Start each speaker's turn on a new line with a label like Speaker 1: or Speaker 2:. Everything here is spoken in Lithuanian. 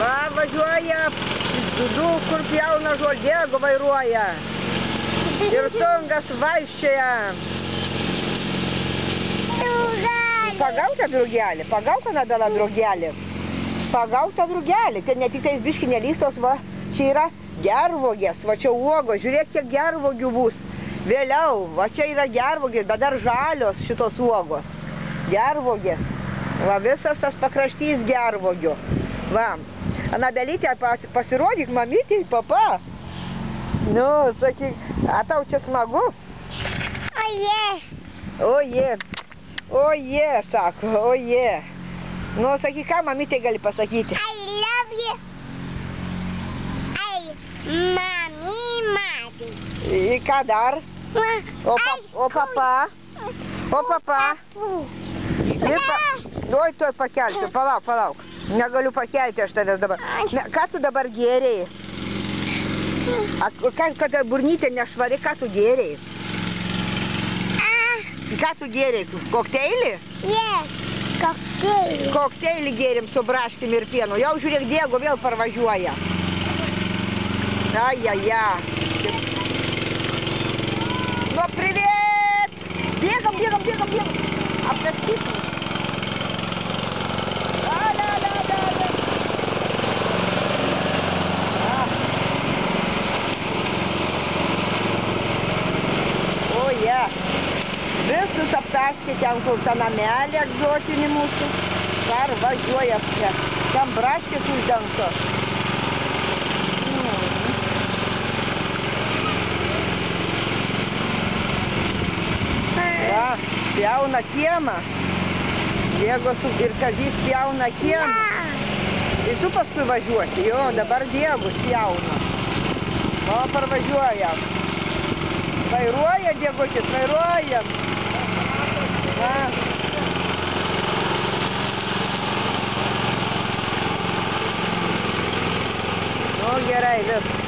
Speaker 1: Va, važiuoja, du, kur pjauna žoldiego vairuoja. Ir sungas vaikščioja. Pagauta drugelį, pagauta Nadala drugelį. Pagauta drugelį, ten ne tik tais biški nelystos, va, čia yra gervogės, va čia uogos, žiūrėk, kiek gervogių bus. Vėliau, va čia yra gervogės, bet dar žalios šitos uogos. Gervogės. Va, visas tas pakraštys gervogių. Va, Anabelytė, pasirodyk, mamytė, papa. Nu, sakyk, a tau čia smagu?
Speaker 2: Oje.
Speaker 1: Oje. Oje, sako, oje. Nu, sakyk, ką mamytė gali pasakyti?
Speaker 2: I love you. Mami.
Speaker 1: Ir ką dar? O papa? O papa? Oi, tuoj pakelsiu, palauk. Negaliu pakelti aš tavęs dabar. Ką tu dabar gėrėjai? Kad burnytė nešvari, ką tu gėrėjai? Ką tu gėrėjai? Kokteilį?
Speaker 2: Kokteilį.
Speaker 1: Kokteilį gėrim su braškim ir pienu. Jau žiūrėk, Diego vėl parvažiuoja. Ai. Nu, привет! Бегом. Обрастись. Visus aptaškė ten kur tą namelį egzotinį mūsų. Dar važiuoja čia. Ten braškės uždengtos. Va, pjauna kiemą. Diego ir Kazys pjauna kiemą. Ir tu paskui važiuosi. Jo, dabar Diegus pjauna. O, parvažiuoja. Vairuoja, Diegutis, vairuoja. Nu, gerai, vis.